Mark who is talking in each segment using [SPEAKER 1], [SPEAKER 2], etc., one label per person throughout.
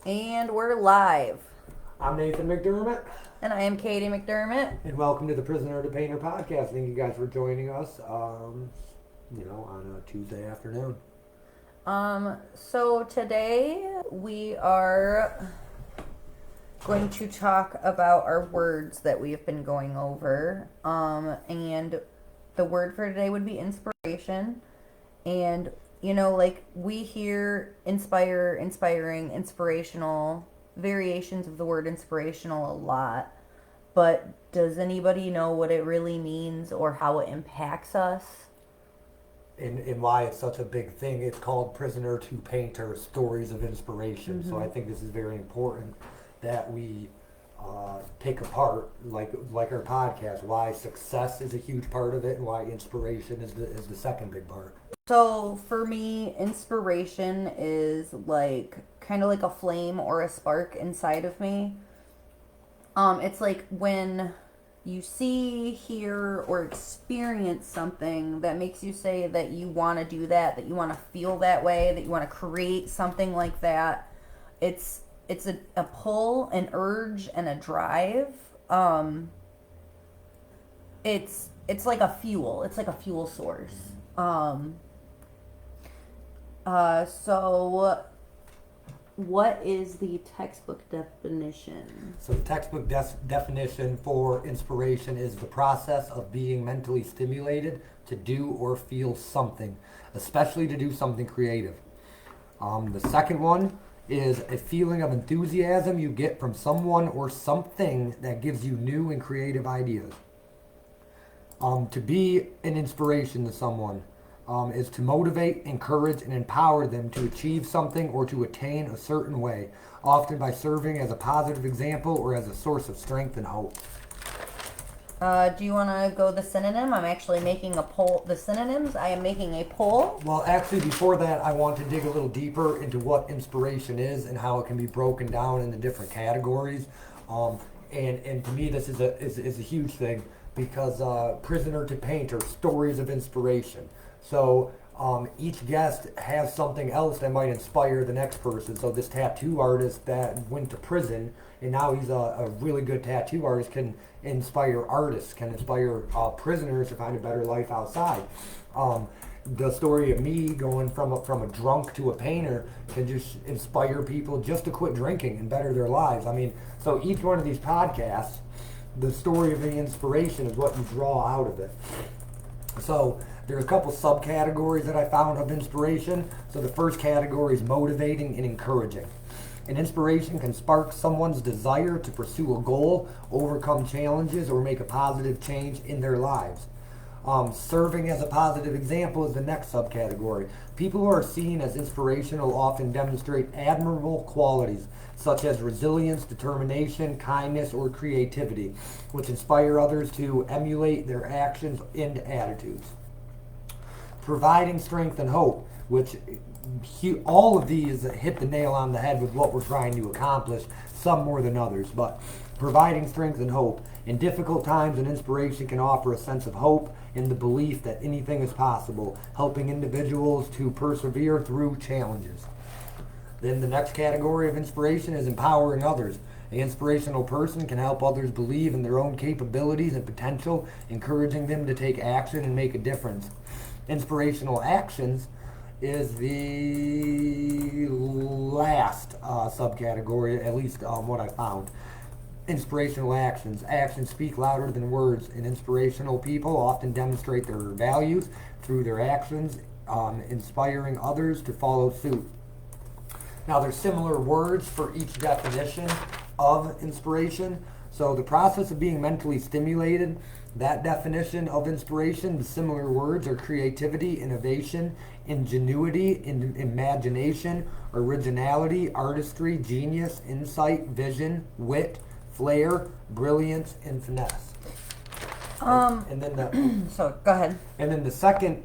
[SPEAKER 1] And we're live.
[SPEAKER 2] I'm Nathan McDermott,
[SPEAKER 1] And I am Katie McDermott.
[SPEAKER 2] and welcome to the Prisoner to Painter podcast. Thank you guys for joining us. On a Tuesday afternoon.
[SPEAKER 1] So today we are going to talk about our words that we have been going over. And the word for today would be inspiration. And we hear inspire, inspiring, inspirational, variations of the word inspirational a lot. But does anybody know what it really means or how it impacts us?
[SPEAKER 2] And why it's such a big thing. It's called Prisoner to Painter Stories of Inspiration. So I think this is very important that we pick apart, like our podcast, why success is a huge part of it and why inspiration is the second big part.
[SPEAKER 1] So for me, inspiration is kind of like a flame or a spark inside of me. It's like when you see, hear, or experience something that makes you say that you want to do that you want to feel that way, that you want to create something like that. It's a pull, an urge, and a drive. It's like a fuel. It's like a fuel source. So what is the textbook definition?
[SPEAKER 2] So the textbook definition for inspiration is the process of being mentally stimulated to do or feel something, especially to do something creative. The second one is a feeling of enthusiasm you get from someone or something that gives you new and creative ideas. To be an inspiration to someone is to motivate, encourage, and empower them to achieve something or to attain a certain way, often by serving as a positive example or as a source of strength and hope.
[SPEAKER 1] Do you want to go the synonym? I'm actually making a poll. The synonyms, I am making a poll.
[SPEAKER 2] Well, actually, before that, I want to dig a little deeper into what inspiration is and how it can be broken down into different categories. And to me, this is a huge thing because Prisoner to Painter, Stories of Inspiration. So each guest has something else that might inspire the next person. So this tattoo artist that went to prison and now he's a really good tattoo artist can inspire artists, can inspire prisoners to find a better life outside. The story of me going from a drunk to a painter can just inspire people just to quit drinking and better their lives. I mean, so each one of these podcasts, the story of the inspiration is what you draw out of it. So there's a couple subcategories that I found of inspiration. So the first category is motivating and encouraging. An inspiration can spark someone's desire to pursue a goal, overcome challenges, or make a positive change in their lives. Serving as a positive example is the next subcategory. People who are seen as inspirational often demonstrate admirable qualities such as resilience, determination, kindness, or creativity, which inspire others to emulate their actions and attitudes. Providing strength and hope, which all of these hit the nail on the head with what we're trying to accomplish, some more than others, but providing strength and hope. In difficult times, an inspiration can offer a sense of hope and the belief that anything is possible, helping individuals to persevere through challenges. Then the next category of inspiration is empowering others. An inspirational person can help others believe in their own capabilities and potential, encouraging them to take action and make a difference. Inspirational actions is the last subcategory, at least what I found. Inspirational actions. Actions speak louder than words, and inspirational people often demonstrate their values through their actions, inspiring others to follow suit. Now, there's similar words for each definition of inspiration. So the process of being mentally stimulated, that definition of inspiration, the similar words are creativity, innovation, ingenuity, imagination, originality, artistry, genius, insight, vision, wit, flair, brilliance, and finesse. And then
[SPEAKER 1] So go ahead.
[SPEAKER 2] and then the second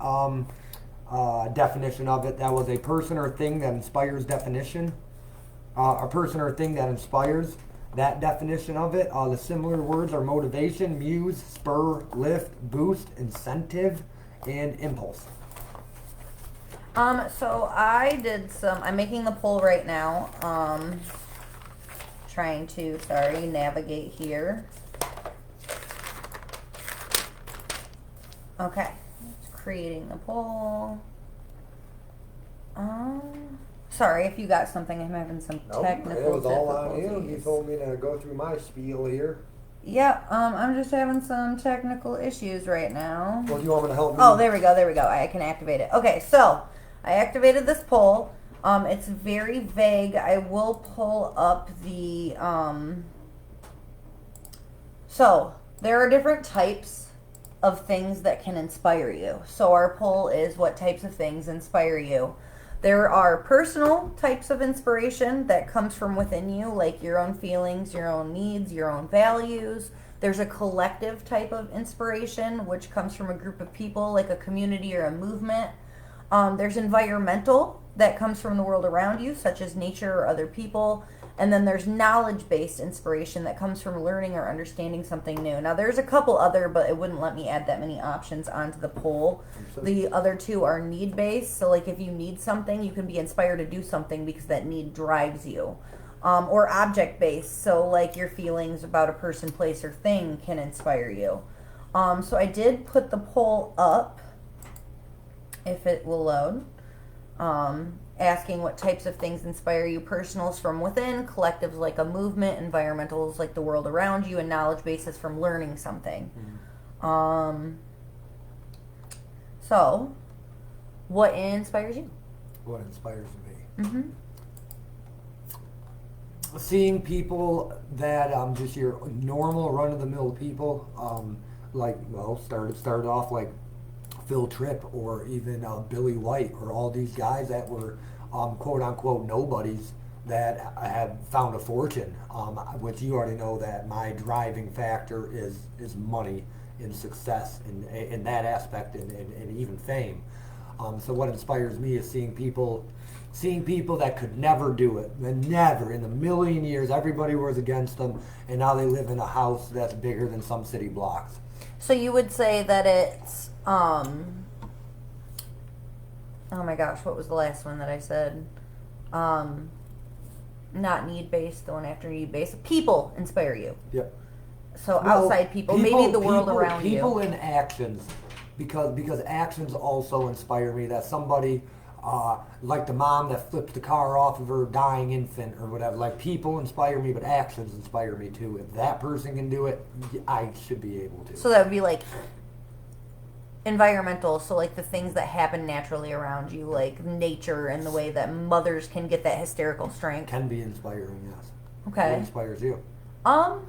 [SPEAKER 2] definition of it, that was a person or thing that inspires definition. A person or thing that inspires. That definition of it, the similar words are motivation, muse, spur, lift, boost, incentive, and impulse.
[SPEAKER 1] So I'm making the poll right now. trying to, navigate here. Okay, it's creating the poll. Sorry if you got something. I'm having some technical
[SPEAKER 2] it was all on
[SPEAKER 1] difficulties.
[SPEAKER 2] him. He told me to go through my spiel here.
[SPEAKER 1] Yeah, I'm just having some technical issues right now.
[SPEAKER 2] Well, do you want me to help me?
[SPEAKER 1] Oh, there we go. I can activate it. Okay, so I activated this poll. It's very vague. I will pull up the, so there are different types of things that can inspire you. So our poll is, what types of things inspire you? There are personal types of inspiration that comes from within you, like your own feelings, your own needs, your own values. There's a collective type of inspiration, which comes from a group of people, like a community or a movement. There's environmental, that comes from the world around you, such as nature or other people. And then there's knowledge-based inspiration that comes from learning or understanding something new. Now, there's a couple other, but it wouldn't let me add that many options onto the poll. The other two are need-based. So, like, if you need something, you can be inspired to do something because that need drives you. Or object-based. So, like, your feelings about a person, place, or thing can inspire you. So I did put the poll up, if it will load. Asking what types of things inspire you. Personals from within, collectives like a movement, environmentals like the world around you, and knowledge bases from learning something. So, what inspires you?
[SPEAKER 2] What inspires me? Seeing people that just your normal run-of-the-mill people, started off like Phil Tripp or even Billy White, or all these guys that were quote-unquote nobodies that have found a fortune, which you already know that my driving factor is money and success in that aspect, and even fame. So what inspires me is seeing people that could never do it, and never in a million years, everybody was against them, and now they live in a house that's bigger than some city blocks.
[SPEAKER 1] So you would say that it's oh my gosh, what was the last one that I said? Not need-based, the one after need-based. People inspire you.
[SPEAKER 2] Yep.
[SPEAKER 1] So outside people, maybe the world around you.
[SPEAKER 2] People in actions, because actions also inspire me. That somebody, like the mom that flipped the car off of her dying infant or whatever. Like, people inspire me, but actions inspire me too. If that person can do it, I should be able to.
[SPEAKER 1] So that would be like environmental, so like the things that happen naturally around you, like nature, and the way that mothers can get that hysterical strength.
[SPEAKER 2] Can be inspiring, yes.
[SPEAKER 1] Okay.
[SPEAKER 2] What inspires you?
[SPEAKER 1] I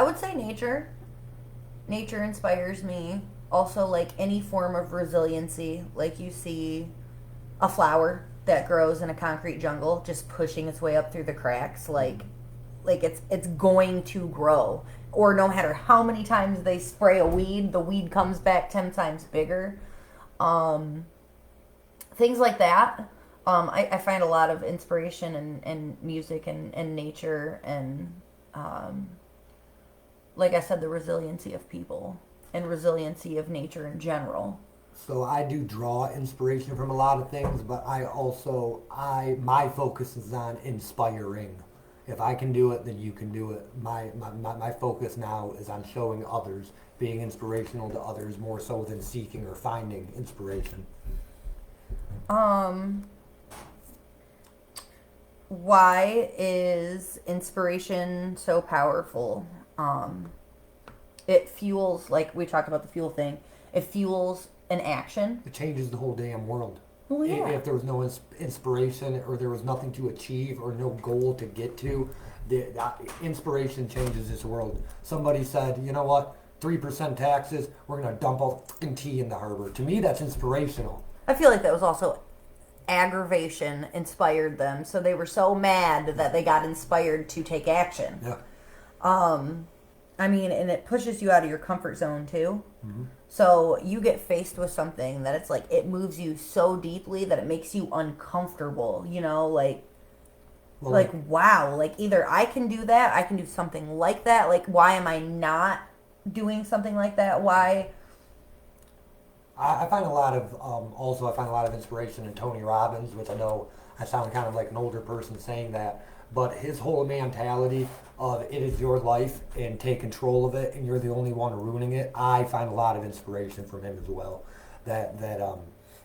[SPEAKER 1] would say nature. Nature inspires me. Also, like any form of resiliency, like you see a flower that grows in a concrete jungle just pushing its way up through the cracks, like it's going to grow. Or no matter how many times they spray a weed, the weed comes back 10 times bigger. Things like that. I find a lot of inspiration in music and nature, and like I said, the resiliency of people and resiliency of nature in general.
[SPEAKER 2] So I do draw inspiration from a lot of things, but my focus is on inspiring. If I can do it, then you can do it. My focus now is on showing others, being inspirational to others, more so than seeking or finding inspiration.
[SPEAKER 1] Why is inspiration so powerful? It fuels, like we talked about the fuel thing, it fuels an action.
[SPEAKER 2] It changes the whole damn world.
[SPEAKER 1] Well, yeah.
[SPEAKER 2] If there was no inspiration, or there was nothing to achieve, or no goal to get to, the inspiration changes this world. Somebody said, you know what, 3% taxes, we're going to dump all fucking tea in the harbor. To me, that's inspirational.
[SPEAKER 1] I feel like that was also aggravation inspired them. So they were so mad that they got inspired to take action.
[SPEAKER 2] Yeah.
[SPEAKER 1] I mean, and it pushes you out of your comfort zone too.
[SPEAKER 2] Mm-hmm.
[SPEAKER 1] So you get faced with something that it's like, it moves you so deeply that it makes you uncomfortable, you know, like wow, like either I can do that, I can do something like that. Like, why am I not doing something like that? Why
[SPEAKER 2] I find a lot of also I find a lot of inspiration in Tony Robbins, which I know I sound kind of like an older person saying that, but his whole mentality of it is your life and take control of it, and you're the only one ruining it. I find a lot of inspiration from him as well. That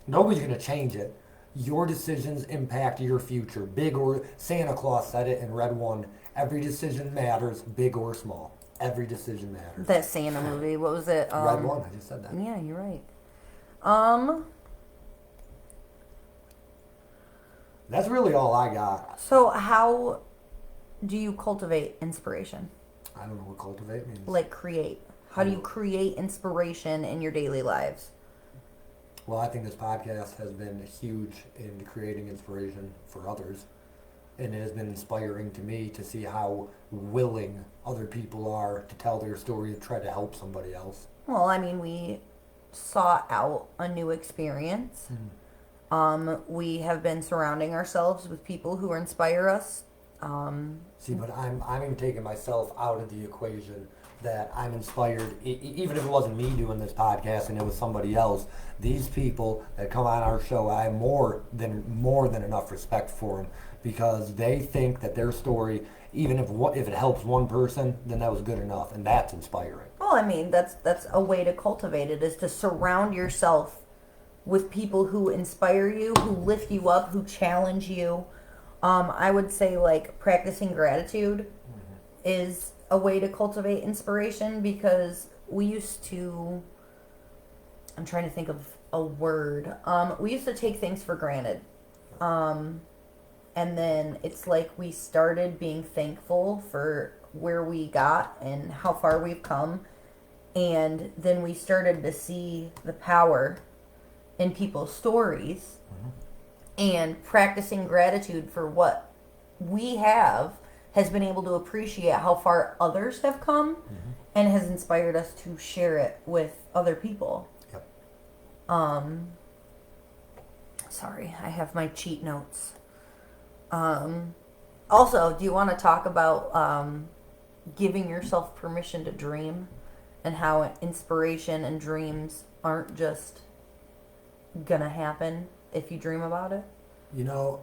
[SPEAKER 2] nobody's gonna change it. Your decisions impact your future, big or Santa Claus said it in Red One. Every decision matters, big or small. Every decision matters.
[SPEAKER 1] That Santa movie. What was it?
[SPEAKER 2] Red One. I just said that.
[SPEAKER 1] Yeah, you're right.
[SPEAKER 2] That's really all I got.
[SPEAKER 1] So how do you cultivate inspiration?
[SPEAKER 2] I don't know what cultivate means.
[SPEAKER 1] Like create. How do you create inspiration in your daily lives?
[SPEAKER 2] Well, I think this podcast has been huge in creating inspiration for others. And it has been inspiring to me to see how willing other people are to tell their story and try to help somebody else.
[SPEAKER 1] Well, I mean, we sought out a new experience. We have been surrounding ourselves with people who inspire us.
[SPEAKER 2] See, but I'm even taking myself out of the equation. That I'm inspired, even if it wasn't me doing this podcast and it was somebody else. These people that come on our show, I have more than enough respect for them because they think that their story, even if it helps one person, then that was good enough, and that's inspiring.
[SPEAKER 1] Well, I mean, that's a way to cultivate it, is to surround yourself with people who inspire you, who lift you up, who challenge you. I would say, like, practicing gratitude is a way to cultivate inspiration, because we used to, I'm trying to think of a word. We used to take things for granted. And then it's like we started being thankful for where we got and how far we've come. And then we started to see the power in people's stories, and practicing gratitude for what we have has been able to appreciate how far others have come, and has inspired us to share it with other people.
[SPEAKER 2] Yep.
[SPEAKER 1] Sorry, I have my cheat notes. Also, do you want to talk about giving yourself permission to dream, and how inspiration and dreams aren't just gonna happen if you dream about it?
[SPEAKER 2] You know,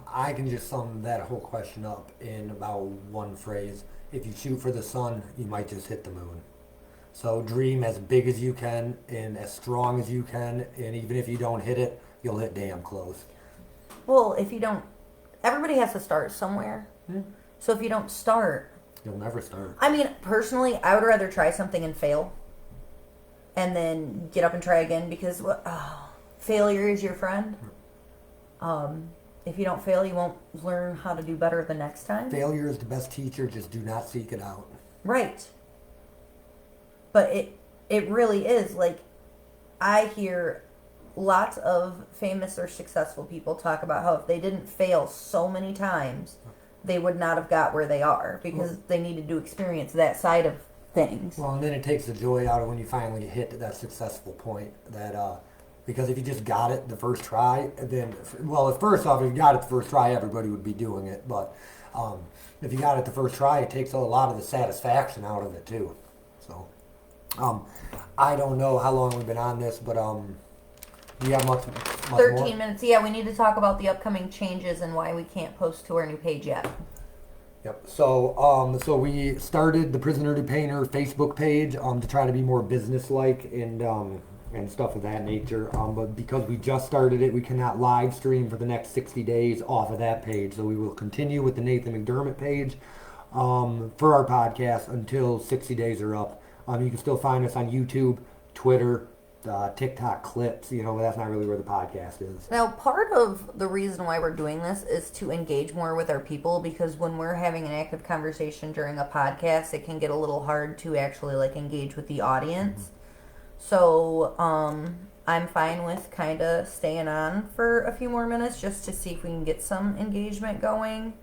[SPEAKER 2] I can just sum that whole question up in about one phrase. If you shoot for the sun, you might just hit the moon. So dream as big as you can and as strong as you can, and even if you don't hit it, you'll hit damn close.
[SPEAKER 1] Well, if you don't, everybody has to start somewhere. So if you don't start,
[SPEAKER 2] You'll never start.
[SPEAKER 1] I mean, personally, I would rather try something and fail, and then get up and try again, because failure is your friend. If you don't fail, you won't learn how to do better the next time.
[SPEAKER 2] Failure is the best teacher, just do not seek it out.
[SPEAKER 1] Right. But it really is. Like, I hear lots of famous or successful people talk about how if they didn't fail so many times, they would not have got where they are, because they needed to experience that side of things.
[SPEAKER 2] Well, and then it takes the joy out of when you finally hit that successful point. Because if you just got it the first try, then, well, first off, if you got it the first try, everybody would be doing it. But if you got it the first try, it takes a lot of the satisfaction out of it too. So, I don't know how long we've been on this, but do you have much
[SPEAKER 1] 13
[SPEAKER 2] more?
[SPEAKER 1] minutes. Yeah, we need to talk about the upcoming changes and why we can't post to our new page yet.
[SPEAKER 2] Yep. So we started the Prisoner to Painter Facebook page to try to be more business-like and stuff of that nature. But because we just started it, we cannot live stream for the next 60 days off of that page. So we will continue with the Nathan McDermott page for our podcast until 60 days are up. You can still find us on YouTube, Twitter, TikTok clips. You know, that's not really where the podcast is.
[SPEAKER 1] Now, part of the reason why we're doing this is to engage more with our people, because when we're having an active conversation during a podcast, it can get a little hard to actually like engage with the audience. So I'm fine with kind of staying on for a few more minutes just to see if we can get some engagement going.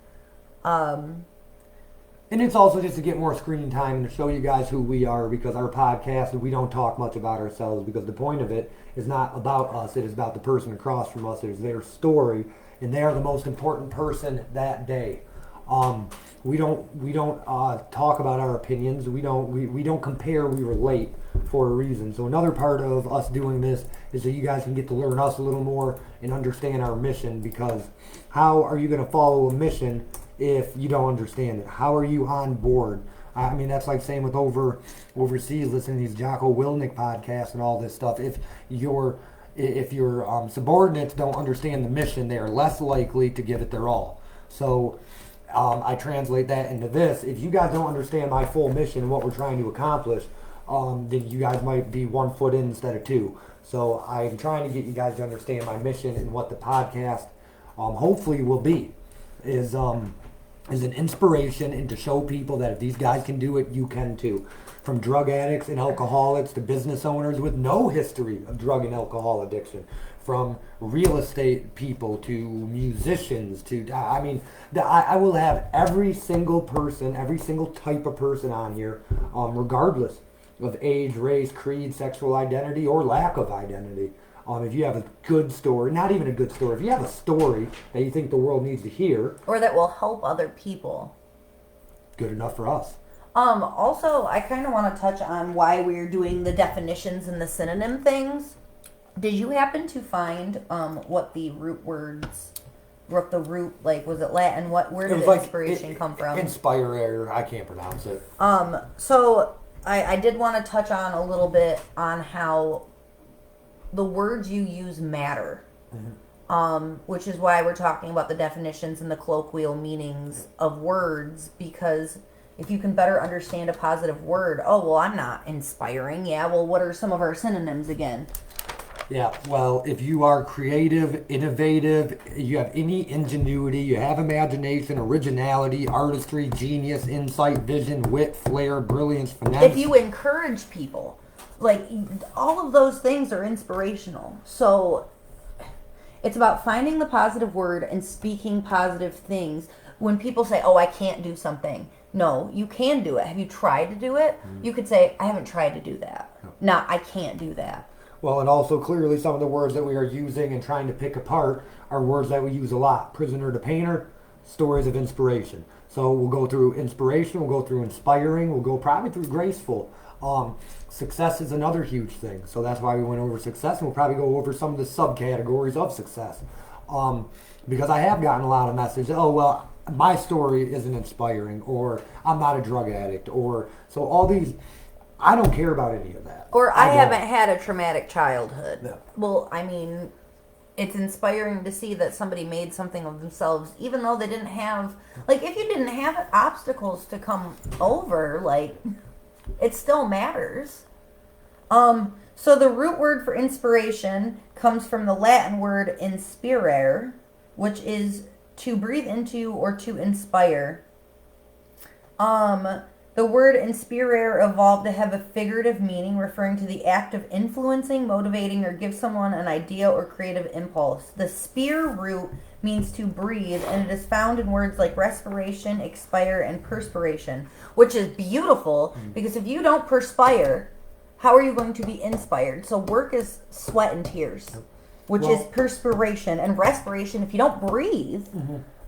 [SPEAKER 2] And it's also just to get more screen time and to show you guys who we are, because our podcast, we don't talk much about ourselves, because the point of it is not about us. It is about the person across from us. It is their story, and they are the most important person that day. We don't talk about our opinions. We don't compare. We relate. for a reason. So another part of us doing this is that you guys can get to learn us a little more and understand our mission, because how are you going to follow a mission if you don't understand it? How are you on board? I mean, that's like saying with overseas, listening to these Jocko Willink podcasts and all this stuff. If your subordinates don't understand the mission, they are less likely to give it their all. So I translate that into this. If you guys don't understand my full mission and what we're trying to accomplish, then you guys might be 1 foot in instead of 2. So I'm trying to get you guys to understand my mission, and what the podcast hopefully will be is an inspiration, and to show people that if these guys can do it, you can too. From drug addicts and alcoholics to business owners with no history of drug and alcohol addiction. From real estate people to musicians to, I will have every single person, every single type of person on here, regardless of age, race, creed, sexual identity, or lack of identity. If you have a good story, not even a good story, if you have a story that you think the world needs to hear,
[SPEAKER 1] or that will help other people,
[SPEAKER 2] good enough for us.
[SPEAKER 1] Also, I kind of want to touch on why we're doing the definitions and the synonym things. Did you happen to find what the root words, what the root, like, was it Latin? Where did the inspiration come from?
[SPEAKER 2] Inspire, I can't pronounce it.
[SPEAKER 1] So I did want to touch on a little bit on how the words you use matter. Mm-hmm. Which is why we're talking about the definitions and the colloquial meanings of words, because if you can better understand a positive word, oh, well, I'm not inspiring. Yeah, well, what are some of our synonyms again?
[SPEAKER 2] Yeah, well, if you are creative, innovative, you have any ingenuity, you have imagination, originality, artistry, genius, insight, vision, wit, flair, brilliance, finesse.
[SPEAKER 1] If you encourage people, like, all of those things are inspirational. So it's about finding the positive word and speaking positive things. When people say, oh, I can't do something. No, you can do it. Have you tried to do it? Mm-hmm. You could say, I haven't tried to do that. No. Not, I can't do that.
[SPEAKER 2] Well, and also clearly some of the words that we are using and trying to pick apart are words that we use a lot. Prisoner to painter, stories of inspiration. So we'll go through inspiration, we'll go through inspiring, we'll go probably through graceful. Success is another huge thing. So that's why we went over success, and we'll probably go over some of the subcategories of success. Because I have gotten a lot of messages, oh, well, my story isn't inspiring, or I'm not a drug addict, or so all these, I don't care about any of that.
[SPEAKER 1] Or I haven't had a traumatic childhood.
[SPEAKER 2] No.
[SPEAKER 1] Well, I mean, it's inspiring to see that somebody made something of themselves, even though they didn't have, like, if you didn't have obstacles to come over, like, it still matters. So the root word for inspiration comes from the Latin word inspirare, which is to breathe into or to inspire. The word inspirare evolved to have a figurative meaning, referring to the act of influencing, motivating, or give someone an idea or creative impulse. The spire root means to breathe, and it is found in words like respiration, expire, and perspiration, which is beautiful, because if you don't perspire, how are you going to be inspired? So work is sweat and tears, which is perspiration, and respiration. If you don't breathe,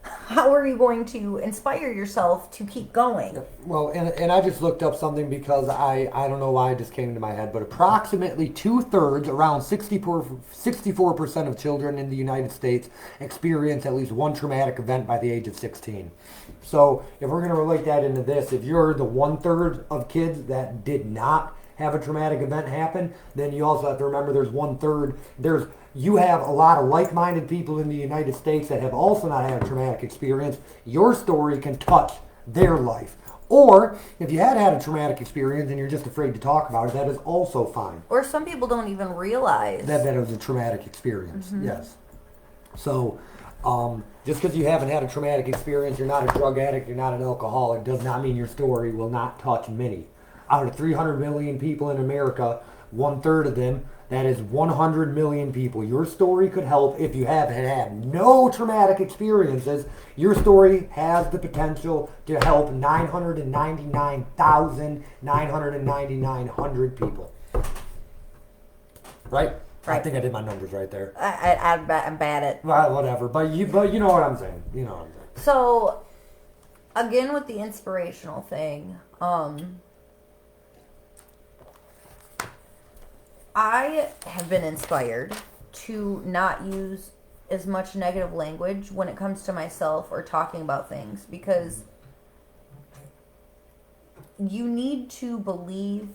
[SPEAKER 1] how are you going to inspire yourself to keep going?
[SPEAKER 2] Well, and I just looked up something because I don't know why it just came to my head, but approximately 2/3, around 64% of children in the United States experience at least one traumatic event by the age of 16. So if we're going to relate that into this, if you're the 1/3 of kids that did not have a traumatic event happen, then you also have to remember there's 1/3, you have a lot of like-minded people in the United States that have also not had a traumatic experience. Your story can touch their life. Or if you had a traumatic experience and you're just afraid to talk about it, that is also fine.
[SPEAKER 1] Or some people don't even realize
[SPEAKER 2] that it was a traumatic experience. Yes. So just because you haven't had a traumatic experience, you're not a drug addict, you're not an alcoholic, does not mean your story will not touch many. Out of 300 million people in America, 1/3 of them, that is 100 million people. Your story could help if you have had no traumatic experiences. Your story has the potential to help 999,999 people. Right? I think I did my numbers right there.
[SPEAKER 1] I'm bad at.
[SPEAKER 2] Well, whatever. But you know what I'm saying. You know what I'm saying.
[SPEAKER 1] So, again with the inspirational thing, I have been inspired to not use as much negative language when it comes to myself or talking about things, because you need to believe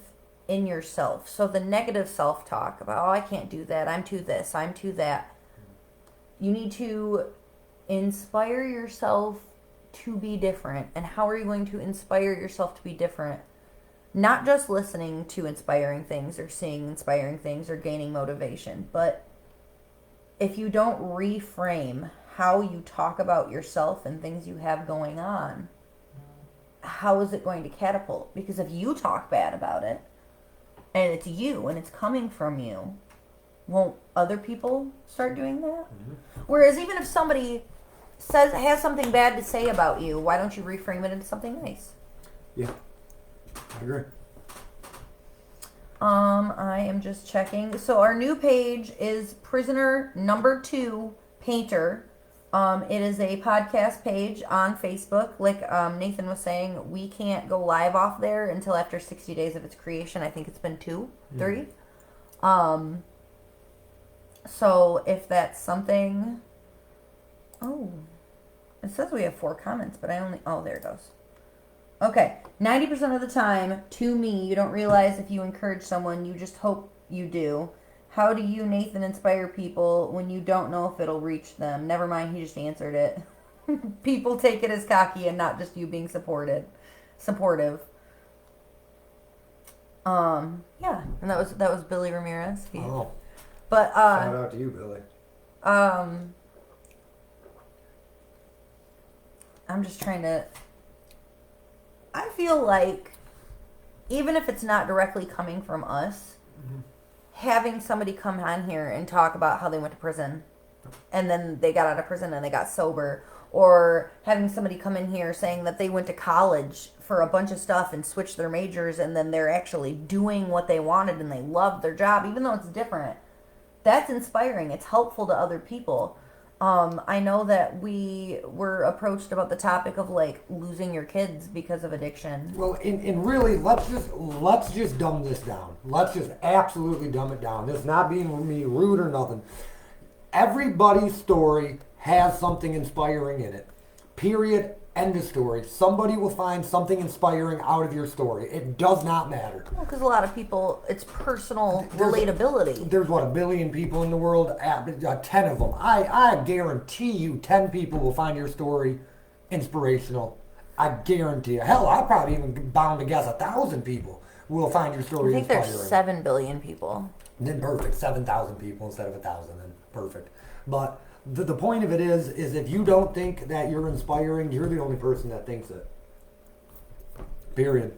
[SPEAKER 1] in yourself. So the negative self-talk about, oh, I can't do that, I'm too this, I'm too that. You need to inspire yourself to be different. And how are you going to inspire yourself to be different? Not just listening to inspiring things or seeing inspiring things or gaining motivation, but if you don't reframe how you talk about yourself and things you have going on, how is it going to catapult? Because if you talk bad about it, and it's you, and it's coming from you, won't other people start doing that? Mm-hmm. Whereas even if somebody has something bad to say about you, why don't you reframe it into something nice?
[SPEAKER 2] Yeah, I agree.
[SPEAKER 1] I am just checking. So our new page is Prisoner Number 2 Painter. It is a podcast page on Facebook. Like Nathan was saying, we can't go live off there until after 60 days of its creation. I think it's been 3. So if that's something... Oh, it says we have 4 comments, but I only... Oh, there it goes. Okay, 90% of the time, to me, you don't realize if you encourage someone, you just hope you do. How do you, Nathan, inspire people when you don't know if it'll reach them? Never mind, he just answered it. People take it as cocky and not just you being supportive. Yeah, and that was Billy Ramirez. But
[SPEAKER 2] shout out to you, Billy.
[SPEAKER 1] I'm just trying to... I feel like, even if it's not directly coming from us, having somebody come on here and talk about how they went to prison, and then they got out of prison and they got sober, or having somebody come in here saying that they went to college for a bunch of stuff and switched their majors, and then they're actually doing what they wanted and they love their job, even though it's different. That's inspiring. It's helpful to other people. I know that we were approached about the topic of like losing your kids because of addiction.
[SPEAKER 2] Well, and really, let's just dumb this down. Let's just absolutely dumb it down. This is not being me rude or nothing. Everybody's story has something inspiring in it. Period. End of story. Somebody will find something inspiring out of your story. It does not matter.
[SPEAKER 1] Well, because a lot of people, it's personal relatability.
[SPEAKER 2] There's, 1 billion people in the world, 10 of them. I guarantee you 10 people will find your story inspirational. I guarantee you. Hell, I'm probably even bound to guess 1,000 people will find your story inspiring.
[SPEAKER 1] I think there's 7 billion people.
[SPEAKER 2] Then perfect. 7,000 people instead of 1,000. Then perfect. But the point of it is if you don't think that you're inspiring, you're the only person that thinks it. Period.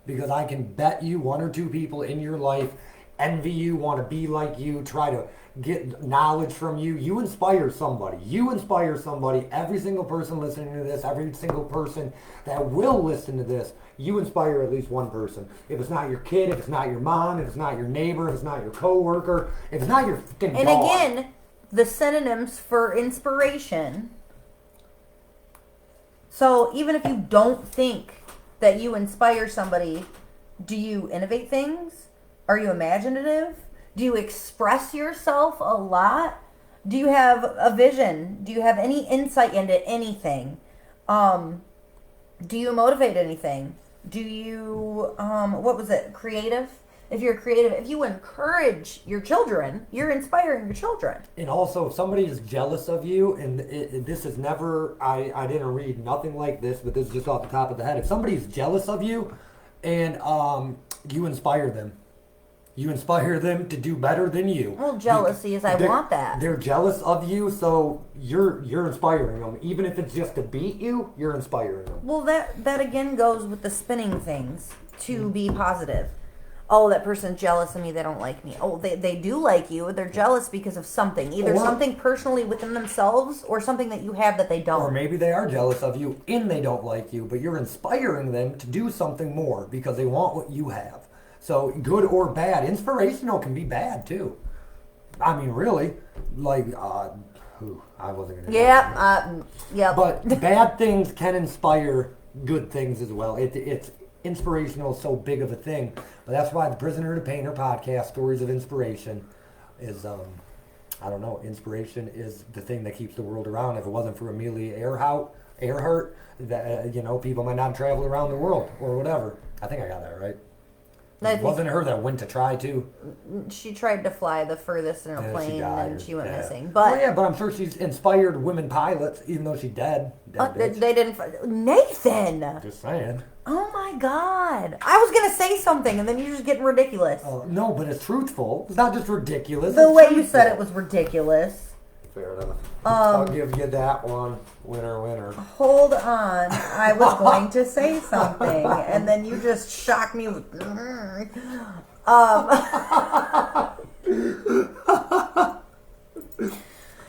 [SPEAKER 2] Because I can bet you 1 or 2 people in your life envy you, want to be like you, try to get knowledge from you. You inspire somebody. You inspire somebody. Every single person listening to this, every single person that will listen to this, you inspire at least 1 person. If it's not your kid, if it's not your mom, if it's not your neighbor, if it's not your coworker, if it's not your fucking dog.
[SPEAKER 1] And again, the synonyms for inspiration. So even if you don't think that you inspire somebody, do you innovate things? Are you imaginative? Do you express yourself a lot? Do you have a vision? Do you have any insight into anything? Do you motivate anything? Do you, creative? If you're creative, if you encourage your children, you're inspiring your children.
[SPEAKER 2] And also, if somebody is jealous of you, and this is never, I didn't read nothing like this, but this is just off the top of the head. If somebody is jealous of you, and you inspire them, you inspire them to do better than you.
[SPEAKER 1] Well, jealousy is I want that.
[SPEAKER 2] They're jealous of you, so you're inspiring them. Even if it's just to beat you, you're inspiring them.
[SPEAKER 1] Well, that again goes with the spinning things to be positive. Oh, that person's jealous of me, they don't like me. Oh, they do like you, they're jealous because of something. Either something personally within themselves or something that you have that they don't.
[SPEAKER 2] Or maybe they are jealous of you and they don't like you, but you're inspiring them to do something more because they want what you have. So, good or bad. Inspirational can be bad, too. I mean, really. Like, I wasn't going to
[SPEAKER 1] yeah.
[SPEAKER 2] But bad things can inspire good things as well. inspirational is so big of a thing. But that's why the Prisoner to Painter podcast, Stories of Inspiration, is I don't know. Inspiration is the thing that keeps the world around. If it wasn't for Amelia Earhart, that people might not travel around the world or whatever. I think I got that right. It wasn't her that went to try to.
[SPEAKER 1] She tried to fly the furthest in a plane and she went missing.
[SPEAKER 2] But but I'm sure she's inspired women pilots, even though she's dead.
[SPEAKER 1] They didn't. Nathan.
[SPEAKER 2] Just saying.
[SPEAKER 1] Oh my God! I was gonna say something, and then you're just getting ridiculous.
[SPEAKER 2] No, but it's truthful. It's not just ridiculous.
[SPEAKER 1] The way you said it was ridiculous.
[SPEAKER 2] Fair enough. I'll give you that one. Winner.
[SPEAKER 1] Hold on. I was going to say something, and then you just shocked me with.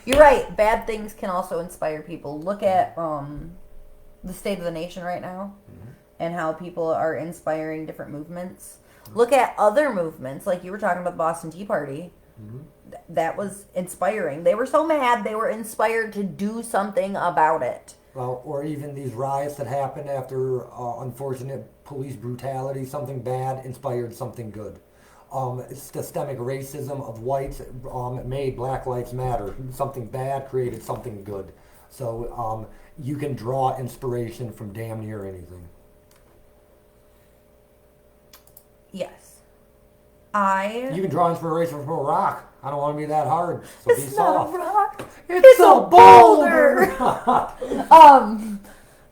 [SPEAKER 1] You're right. Bad things can also inspire people. Look at the state of the nation right now, and how people are inspiring different movements. Look at other movements, like you were talking about the Boston Tea Party. That was inspiring. They were so mad, they were inspired to do something about it.
[SPEAKER 2] Well, or even these riots that happened after unfortunate police brutality, something bad inspired something good. Systemic racism of whites made Black Lives Matter. Something bad created something good. So you can draw inspiration from damn near anything.
[SPEAKER 1] Yes.
[SPEAKER 2] You can draw inspiration from a rock. I don't want to be that hard, so be soft.
[SPEAKER 1] It's not a rock. It's a boulder.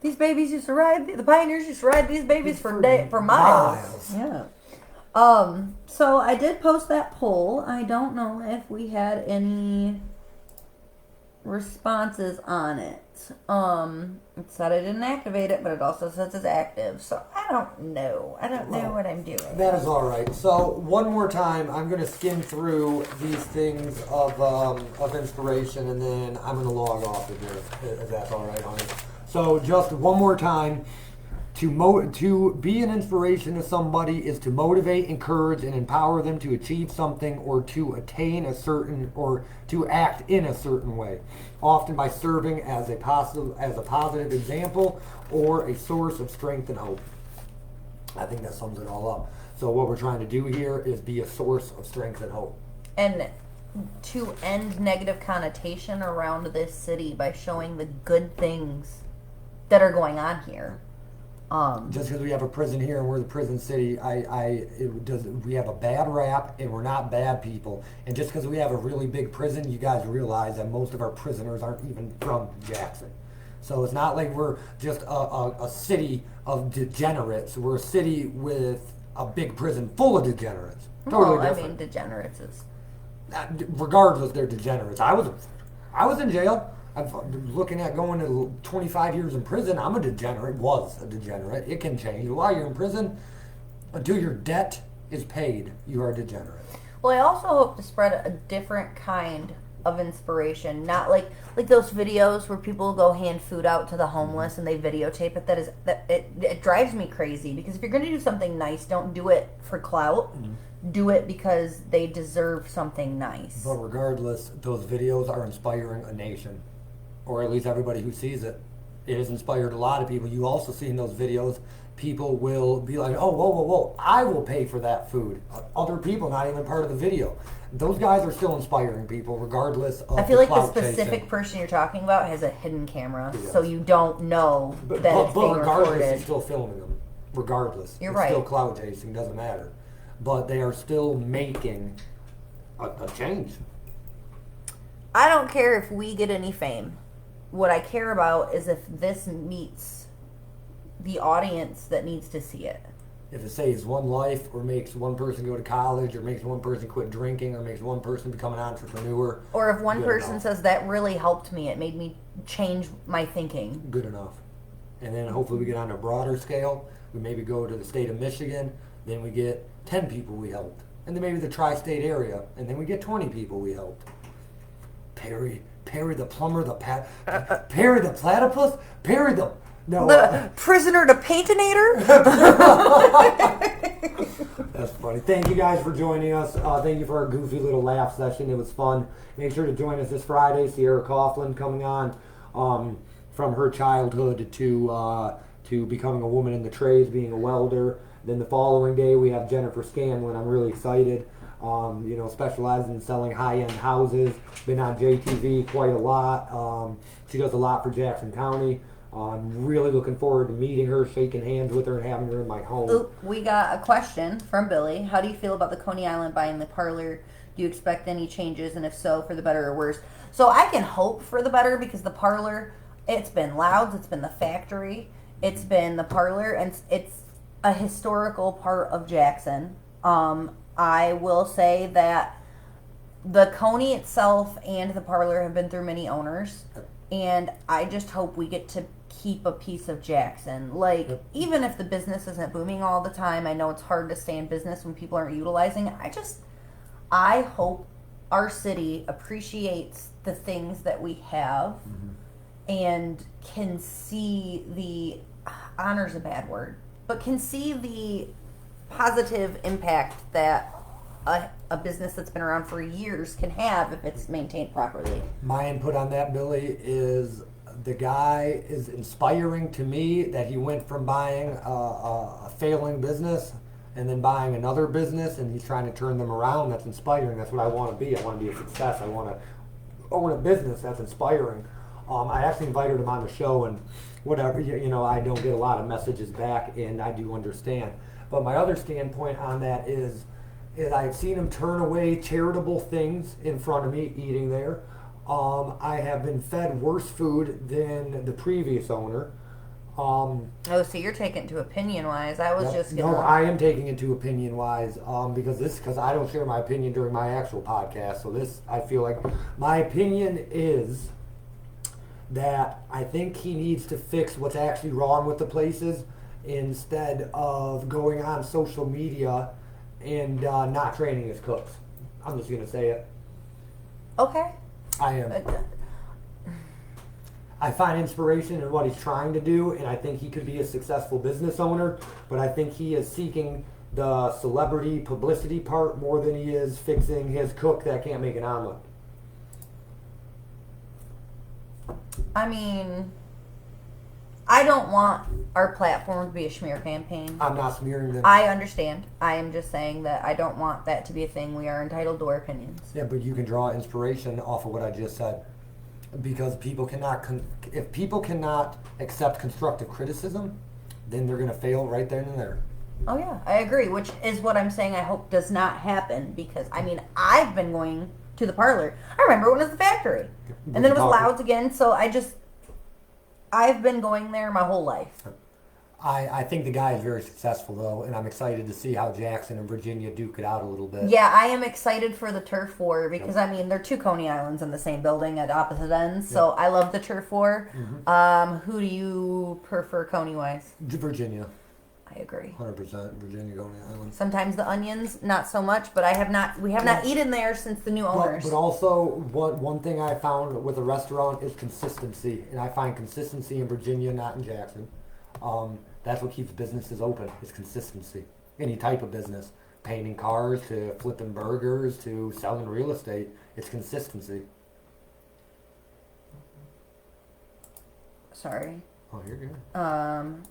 [SPEAKER 1] These babies used to ride. The pioneers used to ride these babies for miles. Yeah. So I did post that poll. I don't know if we had any responses on it. It said I didn't activate it, but it also says it's active. So I don't know. I don't know what I'm doing.
[SPEAKER 2] That is all right. So one more time, I'm going to skim through these things of inspiration, and then I'm going to log off of this, if that's all right, honey. So just one more time. To be an inspiration to somebody is to motivate, encourage, and empower them to achieve something or to attain a certain or to act in a certain way, often by serving as a positive example or a source of strength and hope. I think that sums it all up. So what we're trying to do here is be a source of strength and hope.
[SPEAKER 1] And to end negative connotation around this city by showing the good things that are going on here.
[SPEAKER 2] Just because we have a prison here and we're the prison city, we have a bad rap and we're not bad people. And just because we have a really big prison, you guys realize that most of our prisoners aren't even from Jackson. So it's not like we're just a city of degenerates. We're a city with a big prison full of degenerates. Totally different.
[SPEAKER 1] I mean, degenerates is...
[SPEAKER 2] Regardless, they're degenerates. I was in jail. I'm looking at going to 25 years in prison. I'm a degenerate, was a degenerate. It can change. While you're in prison, until your debt is paid, you are a degenerate.
[SPEAKER 1] Well, I also hope to spread a different kind of inspiration. Not like those videos where people go hand food out to the homeless and they videotape it. It drives me crazy, because if you're going to do something nice, don't do it for clout. Do it because they deserve something nice.
[SPEAKER 2] But regardless, those videos are inspiring a nation. Or at least everybody who sees it. It has inspired a lot of people. You also see in those videos, people will be like, oh, whoa, I will pay for that food. Other people, not even part of the video. Those guys are still inspiring people, regardless of
[SPEAKER 1] I feel like the
[SPEAKER 2] clout
[SPEAKER 1] specific
[SPEAKER 2] chasing.
[SPEAKER 1] person you're talking about has a hidden camera,
[SPEAKER 2] Yes.
[SPEAKER 1] so you don't know that it's being
[SPEAKER 2] regardless,
[SPEAKER 1] recorded.
[SPEAKER 2] he's still filming them. Regardless.
[SPEAKER 1] You're
[SPEAKER 2] it's
[SPEAKER 1] right.
[SPEAKER 2] Still clout chasing, doesn't matter. But they are still making a change.
[SPEAKER 1] I don't care if we get any fame. What I care about is if this meets the audience that needs to see it.
[SPEAKER 2] If it saves one life, or makes one person go to college, or makes one person quit drinking, or makes one person become an entrepreneur.
[SPEAKER 1] Or if one
[SPEAKER 2] good
[SPEAKER 1] person
[SPEAKER 2] enough.
[SPEAKER 1] says that really helped me, it made me change my thinking.
[SPEAKER 2] Good enough. And then hopefully we get on a broader scale. We maybe go to the state of Michigan. Then we get 10 people we helped. And then maybe the tri-state area. And then we get 20 people we helped. Perry the plumber, Perry the platypus,
[SPEAKER 1] The prisoner to paintinator?
[SPEAKER 2] That's funny. Thank you guys for joining us. Thank you for our goofy little laugh session. It was fun. Make sure to join us this Friday. Sierra Coughlin coming on from her childhood to to becoming a woman in the trades, being a welder. Then the following day we have Jennifer Scanlon. I'm really excited. Specializes in selling high-end houses. Been on JTV quite a lot. She does a lot for Jackson County. I'm really looking forward to meeting her, shaking hands with her, and having her in my home.
[SPEAKER 1] Ooh, we got a question from Billy. How do you feel about the Coney Island buying the parlor? Do you expect any changes, and if so, for the better or worse? So I can hope for the better, because the parlor, it's been Loud's, it's been the factory, it's been the parlor, and it's a historical part of Jackson. I will say that the Coney itself and the parlor have been through many owners, and I just hope we get to keep a piece of Jackson. Like, even if the business isn't booming all the time, I know it's hard to stay in business when people aren't utilizing it. I hope our city appreciates the things that we have and can see the, honor's a bad word, but can see the positive impact that a business that's been around for years can have if it's maintained properly.
[SPEAKER 2] My input on that, Billy, is the guy is inspiring to me, that he went from buying a failing business and then buying another business, and he's trying to turn them around. That's inspiring. That's what I want to be. I want to be a success. I want to own a business that's inspiring. I actually invited him on the show, and whatever, I don't get a lot of messages back, and I do understand. But my other standpoint on that is I've seen him turn away charitable things in front of me eating there. I have been fed worse food than the previous owner.
[SPEAKER 1] So you're taking it to opinion wise. I was just gonna...
[SPEAKER 2] No, I am taking it to opinion wise, because I don't share my opinion during my actual podcast. So I feel like my opinion is that I think he needs to fix what's actually wrong with the places, instead of going on social media and not training his cooks. I'm just gonna say it.
[SPEAKER 1] Okay.
[SPEAKER 2] I am. I find inspiration in what he's trying to do, and I think he could be a successful business owner, but I think he is seeking the celebrity publicity part more than he is fixing his cook that can't make an omelet.
[SPEAKER 1] I mean, I don't want our platform to be a smear campaign.
[SPEAKER 2] I'm not smearing them.
[SPEAKER 1] I understand. I am just saying that I don't want that to be a thing. We are entitled to our opinions.
[SPEAKER 2] Yeah, but you can draw inspiration off of what I just said. Because people cannot, if people cannot accept constructive criticism, then they're going to fail right then and there.
[SPEAKER 1] Oh yeah, I agree, which is what I'm saying I hope does not happen, because, I mean, I've been going to the parlor. I remember when it was the factory. And then it was Loud's again, so I've been going there my whole life.
[SPEAKER 2] I think the guy is very successful, though, and I'm excited to see how Jackson and Virginia duke it out a little bit.
[SPEAKER 1] Yeah, I am excited for the turf war, because, I mean, they're two Coney Islands in the same building at opposite ends, so I love the turf war. Who do you prefer Coney-wise?
[SPEAKER 2] Virginia.
[SPEAKER 1] I agree.
[SPEAKER 2] 100% Virginia Coney Island.
[SPEAKER 1] Sometimes the onions, not so much, but we have not eaten there since the new owners.
[SPEAKER 2] But also, one thing I found with a restaurant is consistency, and I find consistency in Virginia, not in Jackson. That's what keeps businesses open, is consistency. Any type of business. Painting cars to flipping burgers to selling real estate. It's consistency.
[SPEAKER 1] Sorry.
[SPEAKER 2] Oh, you're good.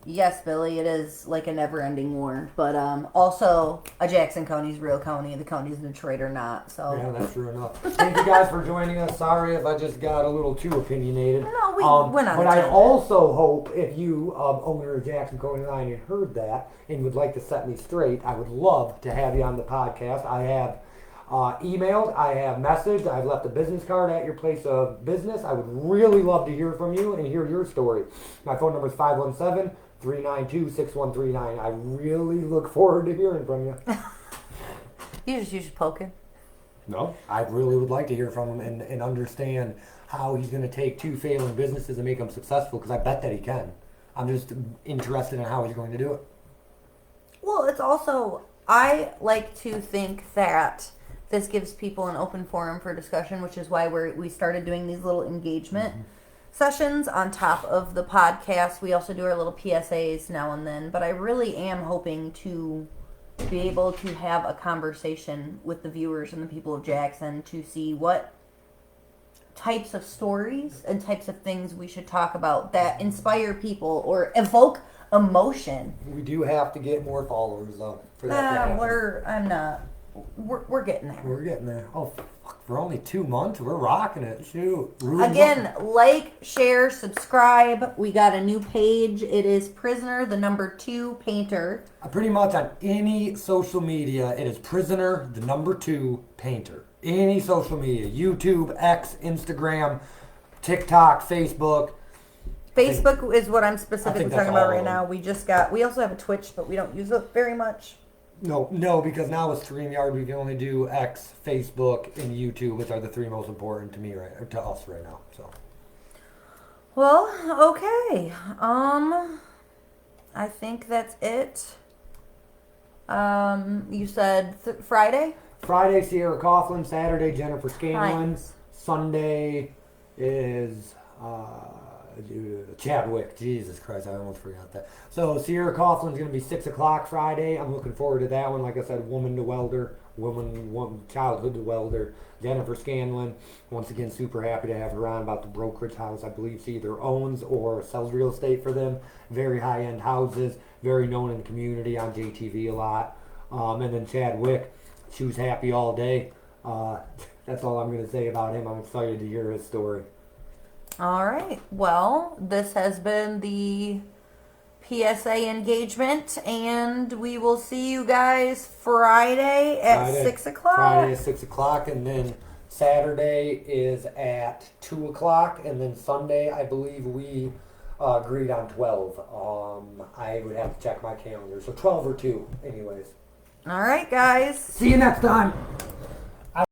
[SPEAKER 1] Yes, Billy, it is like a never-ending war. But also, a Jackson Coney's real Coney. The Coney's in Detroit or not. So
[SPEAKER 2] yeah, that's true enough. Thank you guys for joining us. Sorry if I just got a little too opinionated.
[SPEAKER 1] No, we went on.
[SPEAKER 2] But I also hope if you, owner of Jackson Coney Line, you heard that and would like to set me straight, I would love to have you on the podcast. I have emailed, I have messaged, I've left a business card at your place of business. I would really love to hear from you and hear your story. My phone number is 517-392-6139. I really look forward to hearing from you.
[SPEAKER 1] You just use poking.
[SPEAKER 2] No, I really would like to hear from him and understand how he's going to take two failing businesses and make them successful, because I bet that he can. I'm just interested in how he's going to do it.
[SPEAKER 1] Well, it's also, I like to think that this gives people an open forum for discussion, which is why we started doing these little engagement sessions on top of the podcast. We also do our little PSAs now and then, but I really am hoping to be able to have a conversation with the viewers and the people of Jackson to see what types of stories and types of things we should talk about that inspire people or evoke emotion.
[SPEAKER 2] We do have to get more followers though for that to happen.
[SPEAKER 1] We're getting there.
[SPEAKER 2] We're getting there. Oh, fuck, for only 2 months, we're rocking it. Shoot.
[SPEAKER 1] Again, like, share, subscribe. We got a new page. It is Prisoner, the number 2 painter.
[SPEAKER 2] Pretty much on any social media, it is Prisoner, the number 2 painter. Any social media, YouTube, X, Instagram, TikTok, Facebook.
[SPEAKER 1] Facebook is what I'm specifically
[SPEAKER 2] that's
[SPEAKER 1] talking about
[SPEAKER 2] all
[SPEAKER 1] right
[SPEAKER 2] of them.
[SPEAKER 1] now. We also have a Twitch, but we don't use it very much.
[SPEAKER 2] No, because now with StreamYard, we can only do X, Facebook, and YouTube, which are the 3 most important to us right now. So.
[SPEAKER 1] Well, okay. I think that's it. You said Friday?
[SPEAKER 2] Friday, Sierra Coughlin. Saturday, Jennifer Scanlon.
[SPEAKER 1] Nice.
[SPEAKER 2] Sunday is Chadwick. Jesus Christ, I almost forgot that. So Sierra Coughlin's going to be 6 o'clock Friday. I'm looking forward to that one. Like I said, woman to welder, childhood to welder. Jennifer Scanlon. Once again, super happy to have her on about the brokerage house. I believe she either owns or sells real estate for them. Very high-end houses. Very known in the community on JTV a lot. And then Chadwick. She was happy all day. That's all I'm going to say about him. I'm excited to hear his story.
[SPEAKER 1] All right. Well, this has been the PSA engagement, and we will see you guys Friday at 6 o'clock.
[SPEAKER 2] Friday at 6 o'clock, and then Saturday is at 2 o'clock, and then Sunday, I believe we agreed on 12. I would have to check my calendar. So 12 or 2, anyways.
[SPEAKER 1] All right, guys.
[SPEAKER 2] See you next time.